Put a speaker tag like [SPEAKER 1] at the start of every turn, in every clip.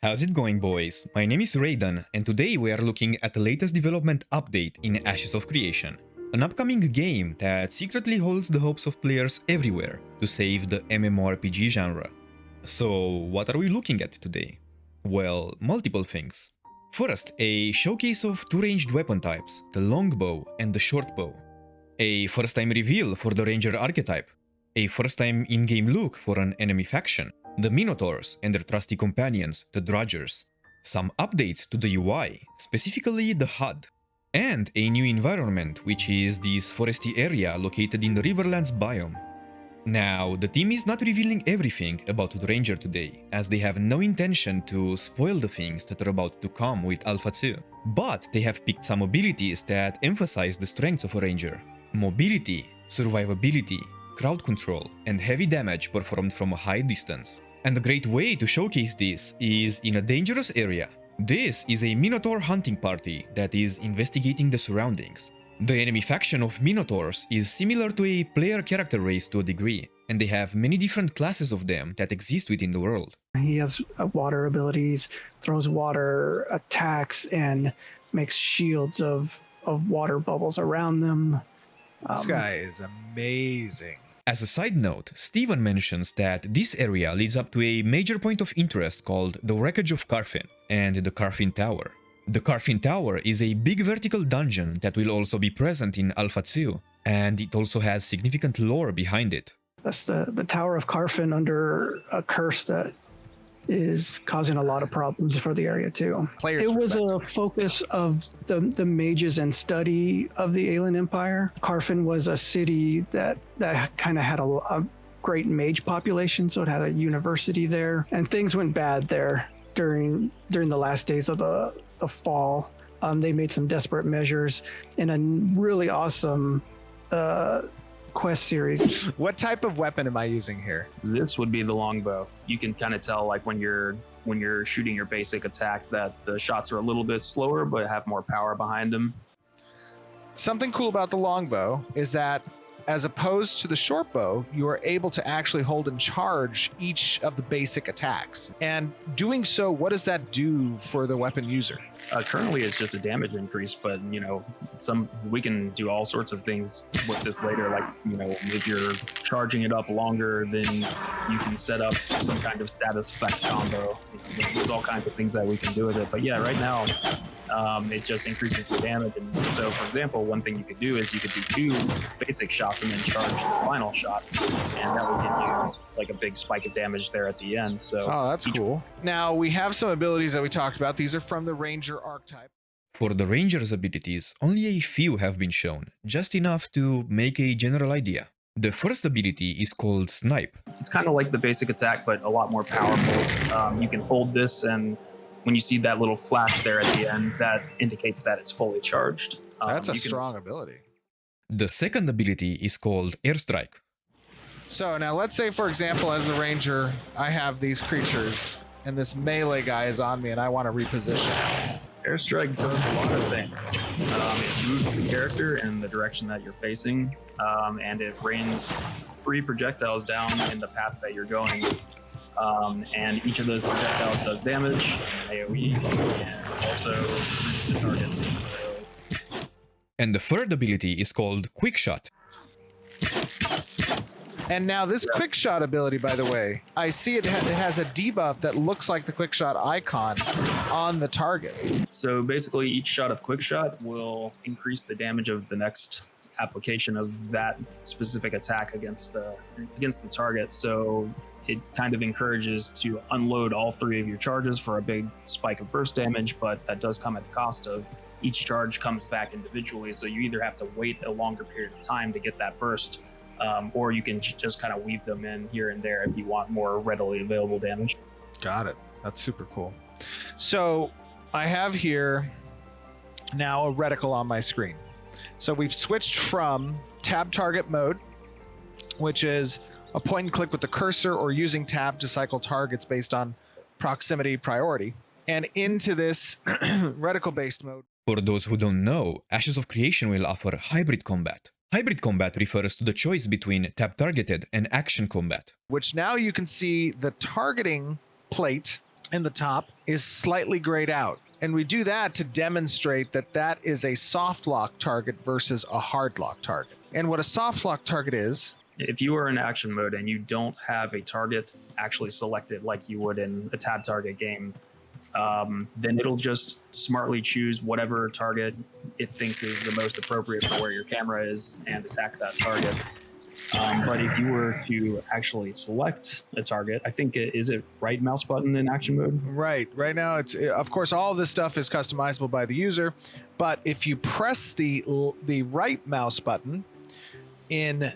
[SPEAKER 1] How's it going, boys? My name is Raiden, and today we are looking at the latest development update in Ashes of Creation, an upcoming game that secretly holds the hopes of players everywhere to save the MMORPG genre. So, what are we looking at today? Well, multiple things. First, a showcase of two ranged weapon types, the Longbow and the Shortbow. A first-time reveal for the Ranger archetype. A first-time in-game look for an enemy faction, the Minotaurs and their trusty companions, the Drudgers. Some updates to the UI, specifically the HUD. And a new environment, which is this foresty area located in the Riverlands biome. Now, the team is not revealing everything about the Ranger today, as they have no intention to spoil the things that are about to come with Alpha 2. But they have picked some abilities that emphasize the strengths of a Ranger. Mobility, survivability, crowd control, and heavy damage performed from a high distance. And a great way to showcase this is in a dangerous area. This is a Minotaur hunting party that is investigating the surroundings. The enemy faction of Minotaurs is similar to a player character race to a degree, and they have many different classes of them that exist within the world.
[SPEAKER 2] He has water abilities, throws water attacks, and makes shields of water bubbles around them.
[SPEAKER 3] This guy is amazing.
[SPEAKER 1] As a side note, Steven mentions that this area leads up to a major point of interest called the Wreckage of Carphin and the Carphin Tower. The Carphin Tower is a big vertical dungeon that will also be present in Alpha 2, and it also has significant lore behind it.
[SPEAKER 2] That's the Tower of Carphin under a curse that is causing a lot of problems for the area too. It was a focus of the mages and study of the Alien Empire. Carphin was a city that kind of had a great mage population, so it had a university there, and things went bad there during the last days of the fall. They made some desperate measures in a really awesome quest series.
[SPEAKER 3] What type of weapon am I using here?
[SPEAKER 4] This would be the longbow. You can kind of tell, like when you're shooting your basic attack, that the shots are a little bit slower but have more power behind them.
[SPEAKER 3] Something cool about the longbow is that, as opposed to the shortbow, you are able to actually hold and charge each of the basic attacks. And doing so, what does that do for the weapon user?
[SPEAKER 4] Currently, it's just a damage increase, but we can do all sorts of things with this later. Like if you're charging it up longer, then you can set up some kind of status effect combo. There's all kinds of things that we can do with it. But yeah, right now, it just increases the damage. And so, for example, one thing you could do is you could do 2 basic shots and then charge the final shot, and that would give you like a big spike of damage there at the end. So
[SPEAKER 3] that's cool. Now we have some abilities that we talked about. These are from the Ranger archetype.
[SPEAKER 1] For the Ranger's abilities, only a few have been shown, just enough to make a general idea. The first ability is called Snipe.
[SPEAKER 4] It's kind of like the basic attack, but a lot more powerful. You can hold this, and when you see that little flash there at the end, that indicates that it's fully charged.
[SPEAKER 3] That's a strong ability.
[SPEAKER 1] The second ability is called Airstrike.
[SPEAKER 3] So now let's say, for example, as the Ranger, I have these creatures, and this melee guy is on me, and I want to reposition.
[SPEAKER 4] Airstrike does a lot of things. It moves the character in the direction that you're facing, and it rains 3 projectiles down in the path that you're going. And each of those projectiles does damage, AoE, and also the targets.
[SPEAKER 1] And the third ability is called Quick Shot.
[SPEAKER 3] And now this quick shot ability, by the way, I see it has a debuff that looks like the quick shot icon on the target.
[SPEAKER 4] So basically each shot of quick shot will increase the damage of the next application of that specific attack against the target. So it kind of encourages to unload all 3 of your charges for a big spike of burst damage, but that does come at the cost of each charge comes back individually. So you either have to wait a longer period of time to get that burst, or you can just kind of weave them in here and there if you want more readily available damage.
[SPEAKER 3] Got it. That's super cool. So I have here now a reticle on my screen. So we've switched from tab target mode, which is a point and click with the cursor or using tab to cycle targets based on proximity priority, and into this reticle-based mode.
[SPEAKER 1] For those who don't know, Ashes of Creation will offer hybrid combat. Hybrid combat refers to the choice between tab-targeted and action combat.
[SPEAKER 3] Which now you can see the targeting plate in the top is slightly grayed out. And we do that to demonstrate that that is a soft lock target versus a hard lock target. And what a soft lock target is,
[SPEAKER 4] if you are in action mode and you don't have a target actually selected like you would in a tab target game, then it'll just smartly choose whatever target it thinks is the most appropriate for where your camera is and attack that target. But if you were to actually select a target, I think is it right mouse button in action mode?
[SPEAKER 3] Right now, it's of course all this stuff is customizable by the user, but if you press the right mouse button in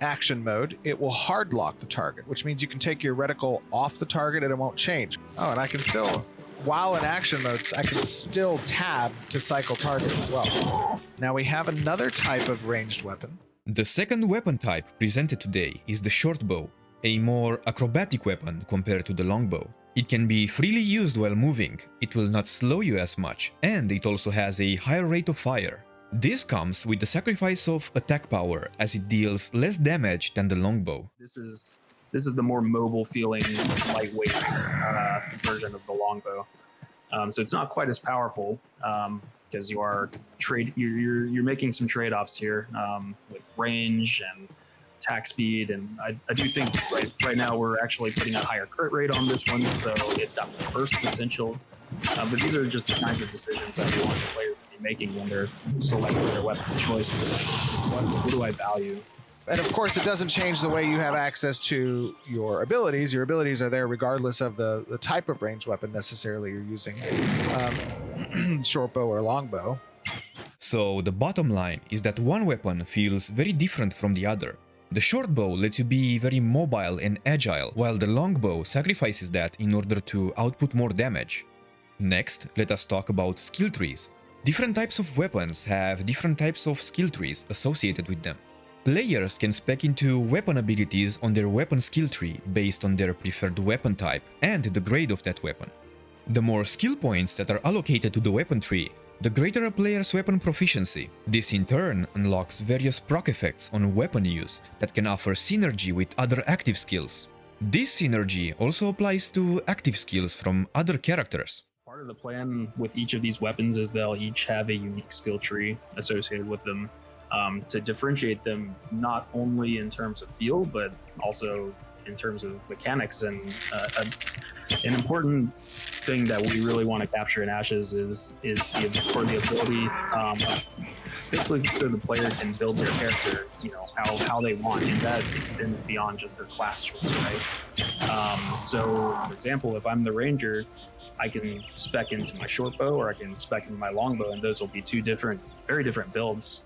[SPEAKER 3] action mode, it will hard lock the target, which means you can take your reticle off the target and it won't change. Oh, and I can still, while in action mode, I can still tab to cycle targets as well. Now we have another type of ranged weapon.
[SPEAKER 1] The second weapon type presented today is the Shortbow, a more acrobatic weapon compared to the Longbow. It can be freely used while moving, it will not slow you as much, and it also has a higher rate of fire. This comes with the sacrifice of attack power, as it deals less damage than the Longbow.
[SPEAKER 4] This is the more mobile feeling, lightweight version of the Longbow. So it's not quite as powerful because you're making some trade-offs here with range and attack speed, and I do think right now we're actually putting a higher crit rate on this one, so it's got burst potential. But these are just the kinds of decisions that we want the players to be making when they're selecting their weapon choice. What do I value?
[SPEAKER 3] And of course, it doesn't change the way you have access to your abilities. Your abilities are there regardless of the type of ranged weapon necessarily you're using, shortbow or longbow.
[SPEAKER 1] So the bottom line is that one weapon feels very different from the other. The shortbow lets you be very mobile and agile, while the longbow sacrifices that in order to output more damage. Next, let us talk about skill trees. Different types of weapons have different types of skill trees associated with them. Players can spec into weapon abilities on their weapon skill tree based on their preferred weapon type and the grade of that weapon. The more skill points that are allocated to the weapon tree, the greater a player's weapon proficiency. This in turn unlocks various proc effects on weapon use that can offer synergy with other active skills. This synergy also applies to active skills from other characters.
[SPEAKER 4] Part of the plan with each of these weapons is they'll each have a unique skill tree associated with them to differentiate them not only in terms of feel, but also in terms of mechanics. And an important thing that we really want to capture in Ashes is the ability basically so the player can build their character, how they want, and that extends beyond just their class choice, right? So, for example, if I'm the ranger, I can spec into my shortbow or I can spec into my longbow, and those will be two very different builds.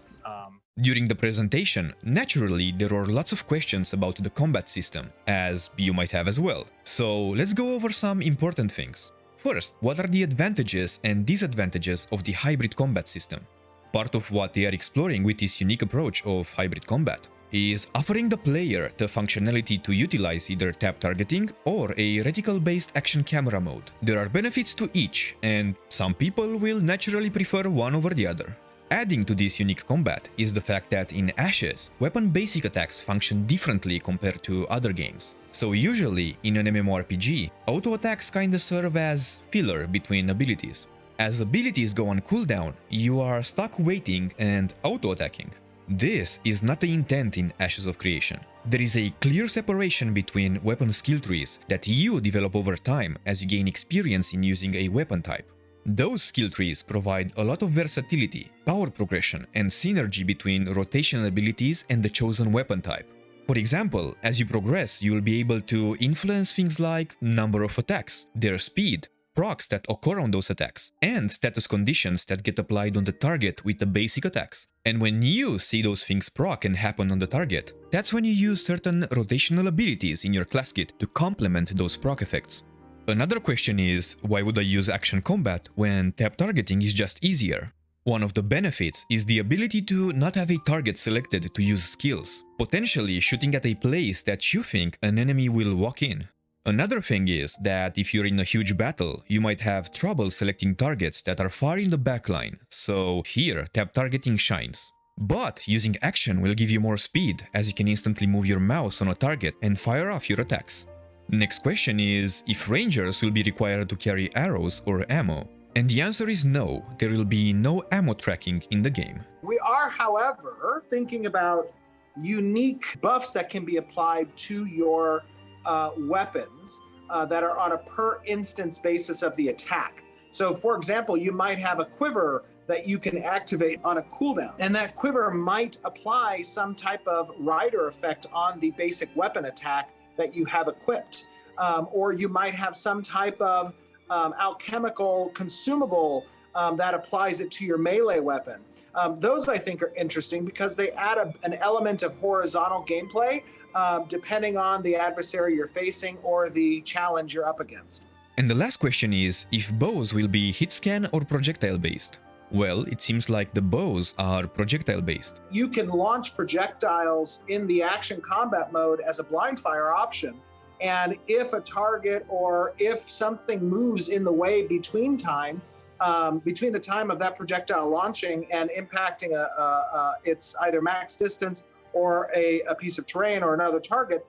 [SPEAKER 1] During the presentation, naturally, there were lots of questions about the combat system, as you might have as well. So let's go over some important things. First, what are the advantages and disadvantages of the hybrid combat system? Part of what they are exploring with this unique approach of hybrid combat is offering the player the functionality to utilize either tab targeting or a reticle-based action camera mode. There are benefits to each, and some people will naturally prefer one over the other. Adding to this unique combat is the fact that in Ashes, weapon basic attacks function differently compared to other games. So usually, in an MMORPG, auto attacks kinda serve as filler between abilities. As abilities go on cooldown, you are stuck waiting and auto-attacking. This is not the intent in Ashes of Creation. There is a clear separation between weapon skill trees that you develop over time as you gain experience in using a weapon type. Those skill trees provide a lot of versatility, power progression, and synergy between rotational abilities and the chosen weapon type. For example, as you progress, you will be able to influence things like number of attacks, their speed, procs that occur on those attacks, and status conditions that get applied on the target with the basic attacks. And when you see those things proc and happen on the target, that's when you use certain rotational abilities in your class kit to complement those proc effects. Another question is, why would I use action combat when tab targeting is just easier? One of the benefits is the ability to not have a target selected to use skills, potentially shooting at a place that you think an enemy will walk in. Another thing is that if you're in a huge battle, you might have trouble selecting targets that are far in the backline, so here tab targeting shines. But using action will give you more speed, as you can instantly move your mouse on a target and fire off your attacks. Next question is if rangers will be required to carry arrows or ammo. And the answer is no, there will be no ammo tracking in the game.
[SPEAKER 5] We are, however, thinking about unique buffs that can be applied to your weapons that are on a per instance basis of the attack. So for example, you might have a quiver that you can activate on a cooldown, and that quiver might apply some type of rider effect on the basic weapon attack that you have equipped. Or you might have some type of alchemical consumable that applies it to your melee weapon. Those I think are interesting because they add an element of horizontal gameplay depending on the adversary you're facing or the challenge you're up against.
[SPEAKER 1] And the last question is if bows will be hit scan or projectile based. Well, it seems like the bows are projectile based.
[SPEAKER 5] You can launch projectiles in the action combat mode as a blind fire option. And if a target or if something moves in the way between the time of that projectile launching and impacting its either max distance or a piece of terrain or another target,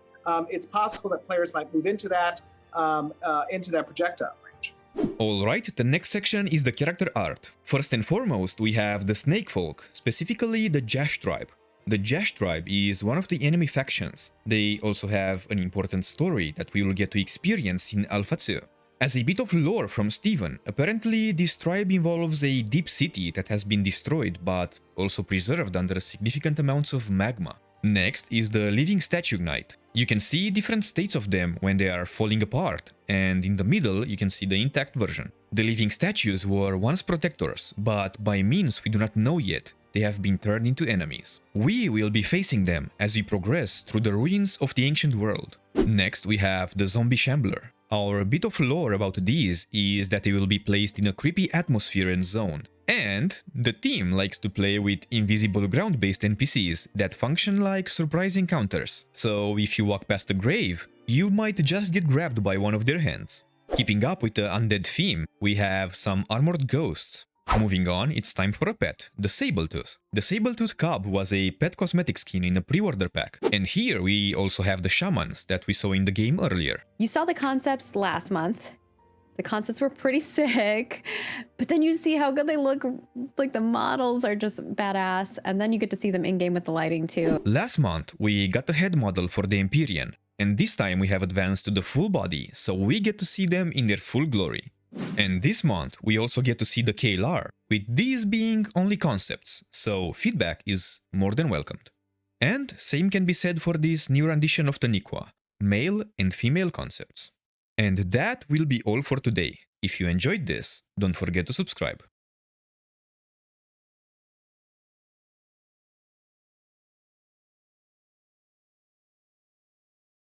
[SPEAKER 5] it's possible that players might move into that projectile range.
[SPEAKER 1] Alright, the next section is the character art. First and foremost, we have the Snake Folk, specifically the Jash tribe. The Jash tribe is one of the enemy factions. They also have an important story that we will get to experience in Alpha 2. As a bit of lore from Steven, apparently this tribe involves a deep city that has been destroyed but also preserved under significant amounts of magma. Next is the Living Statue Knight. You can see different states of them when they are falling apart, and in the middle you can see the intact version. The living statues were once protectors, but by means we do not know yet, they have been turned into enemies. We will be facing them as we progress through the ruins of the ancient world. Next we have the Zombie Shambler. Our bit of lore about these is that they will be placed in a creepy atmosphere and zone. And the team likes to play with invisible ground-based NPCs that function like surprise encounters. So if you walk past a grave, you might just get grabbed by one of their hands. Keeping up with the undead theme, we have some armored ghosts. Moving on, it's time for a pet, the Sabletooth. The Sabletooth Cub was a pet cosmetic skin in a pre-order pack. And here we also have the shamans that we saw in the game earlier.
[SPEAKER 6] You saw the concepts last month. The concepts were pretty sick, but then you see how good they look, like the models are just badass, and then you get to see them in-game with the lighting too.
[SPEAKER 1] Last month, we got the head model for the Empyrean, and this time we have advanced to the full body, so we get to see them in their full glory. And this month, we also get to see the KLR, with these being only concepts, so feedback is more than welcomed. And same can be said for this new rendition of the Nikwa, male and female concepts. And that will be all for today. If you enjoyed this, don't forget to subscribe.